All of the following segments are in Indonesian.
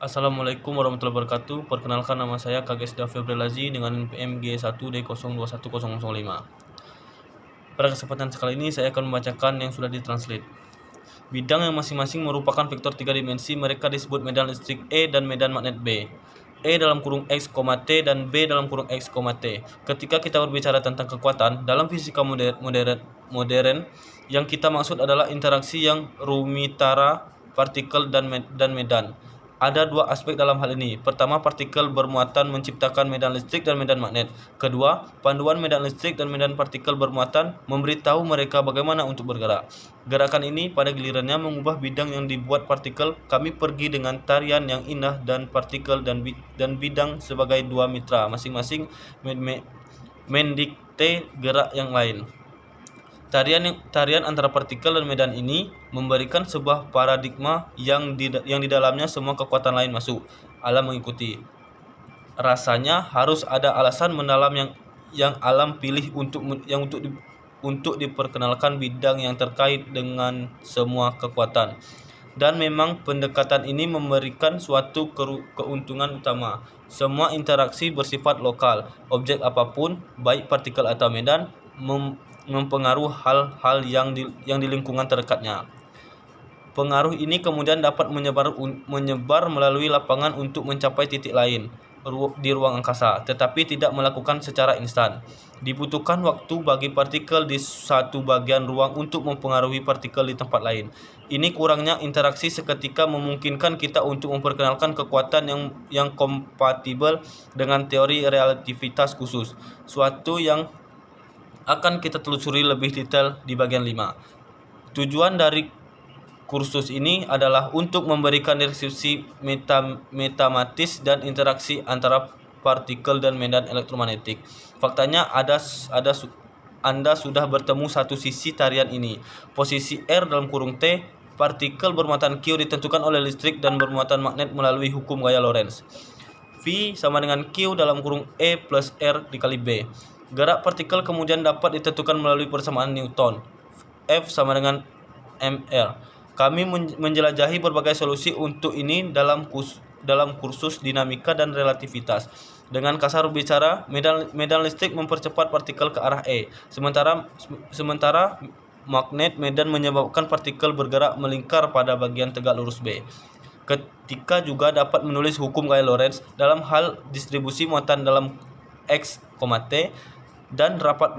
Assalamualaikum warahmatullahi wabarakatuh. Perkenalkan, nama saya KGS Febrilazi dengan NPM G1D021005. Pada kesempatan sekali ini saya akan membacakan yang sudah ditranslate. Bidang yang masing-masing merupakan vektor 3 dimensi, mereka disebut medan listrik E dan medan magnet B. E dalam kurung X, T dan B dalam kurung X, T. Ketika kita berbicara tentang kekuatan, dalam fisika modern yang kita maksud adalah interaksi yang rumitara partikel dan medan. Ada dua aspek dalam hal ini. Pertama, partikel bermuatan menciptakan medan listrik dan medan magnet. Kedua, panduan medan listrik dan medan partikel bermuatan memberitahu mereka bagaimana untuk bergerak. Gerakan ini pada gilirannya mengubah bidang yang dibuat partikel. Kami pergi dengan tarian yang indah dan partikel dan bidang sebagai dua mitra, masing-masing mendikte gerak yang lain. Tarian antara partikel dan medan ini memberikan sebuah paradigma yang di dalamnya semua kekuatan lain masuk. Alam mengikuti. Rasanya harus ada alasan mendalam yang alam pilih untuk diperkenalkan bidang yang terkait dengan semua kekuatan. Dan memang pendekatan ini memberikan suatu keuntungan utama. Semua interaksi bersifat lokal. Objek apapun, baik partikel atau medan, mempengaruhi hal-hal yang di lingkungan terdekatnya. Pengaruh ini kemudian dapat menyebar melalui lapangan untuk mencapai titik lain di ruang angkasa, tetapi tidak melakukan secara instan. Dibutuhkan waktu bagi partikel di satu bagian ruang untuk mempengaruhi partikel di tempat lain. Ini kurangnya interaksi seketika memungkinkan kita untuk memperkenalkan kekuatan yang kompatibel dengan teori relativitas khusus, suatu yang akan kita telusuri lebih detail di bagian 5. Tujuan dari kursus ini adalah untuk memberikan deskripsi matematis dan interaksi antara partikel dan medan elektromagnetik. Faktanya Anda sudah bertemu satu sisi tarian ini. Posisi R dalam kurung T, partikel bermuatan Q ditentukan oleh listrik dan bermuatan magnet melalui hukum gaya Lorentz. V sama dengan Q dalam kurung E plus R dikali B. Gerak partikel kemudian dapat ditentukan melalui persamaan Newton. F sama dengan mR. Kami menjelajahi berbagai solusi untuk ini dalam kursus dinamika dan relativitas. Dengan kasar bicara, medan listrik mempercepat partikel ke arah E, sementara magnet medan menyebabkan partikel bergerak melingkar pada bagian tegak lurus B. Ketika juga dapat menulis hukum gaya Lorentz dalam hal distribusi muatan dalam X, T dan rapat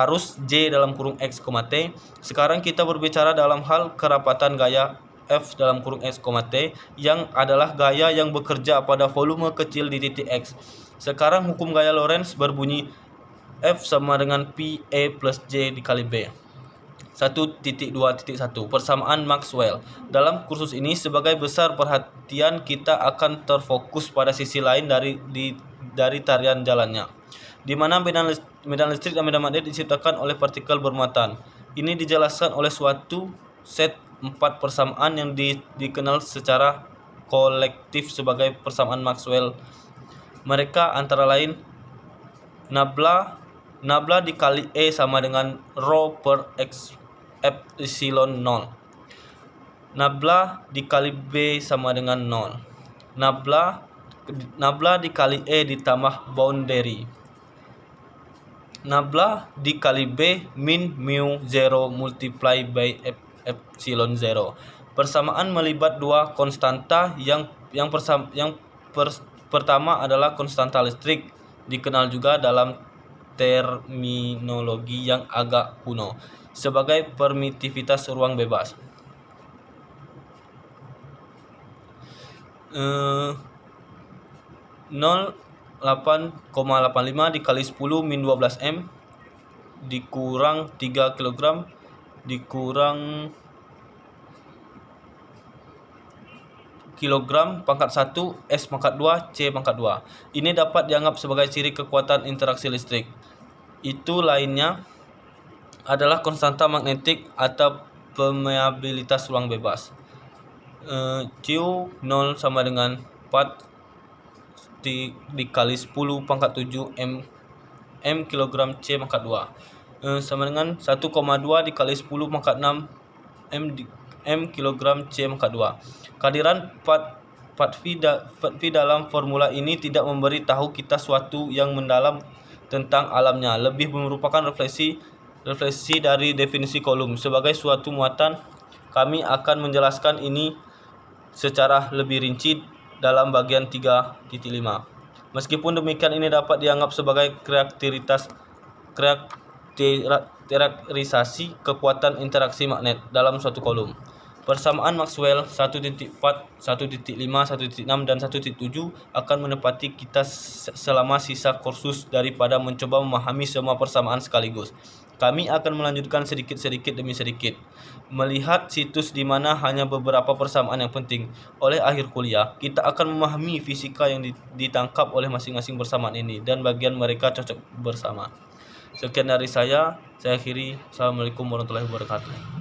arus J dalam kurung X, T. Sekarang kita berbicara dalam hal kerapatan gaya F dalam kurung X, T yang adalah gaya yang bekerja pada volume kecil di titik X. Sekarang hukum gaya Lorentz berbunyi F sama dengan P E plus J dikali B. 1.2.1 Persamaan Maxwell. Dalam kursus ini sebagai besar perhatian kita akan terfokus pada sisi lain dari tarian jalannya, di mana medan listrik dan medan magnet diciptakan oleh partikel bermuatan. Ini dijelaskan oleh suatu set 4 persamaan yang dikenal secara kolektif sebagai persamaan Maxwell. Mereka antara lain nabla dikali E sama dengan rho per X epsilon 0. Nabla dikali B sama dengan 0. Nabla dikali E ditambah boundary. Nabla dikali B min mu 0 multiply by epsilon 0. Persamaan melibat dua konstanta yang pertama adalah konstanta listrik, dikenal juga dalam terminologi yang agak kuno sebagai permitivitas ruang bebas. 0,885 dikali 10 min 12 M dikurang 3 kg dikurang kilogram pangkat 1 S pangkat 2 C pangkat 2. Ini dapat dianggap sebagai ciri kekuatan interaksi listrik. Itu lainnya adalah konstanta magnetik atau permeabilitas ruang bebas. Q 0 sama dengan 4 dikali 10 pangkat 7 M kilogram C pangkat 2 sama dengan 1,2 dikali 10 pangkat 6 M kilogram C pangkat 2. Kehadiran Fatvi dalam formula ini tidak memberi tahu kita suatu yang mendalam tentang alamnya, lebih merupakan refleksi dari definisi kolom. Sebagai suatu muatan, kami akan menjelaskan ini secara lebih rinci dalam bagian 3.5. Meskipun demikian, ini dapat dianggap sebagai karakterisasi kekuatan interaksi magnet dalam suatu kolom. Persamaan Maxwell 1.4, 1.5, 1.6, dan 1.7 akan menepati kita selama sisa kursus daripada mencoba memahami semua persamaan sekaligus. Kami akan melanjutkan sedikit demi sedikit, melihat situs di mana hanya beberapa persamaan yang penting. Oleh akhir kuliah, kita akan memahami fisika yang ditangkap oleh masing-masing persamaan ini dan bagian mereka cocok bersama. Sekian dari saya akhiri. Assalamualaikum warahmatullahi wabarakatuh.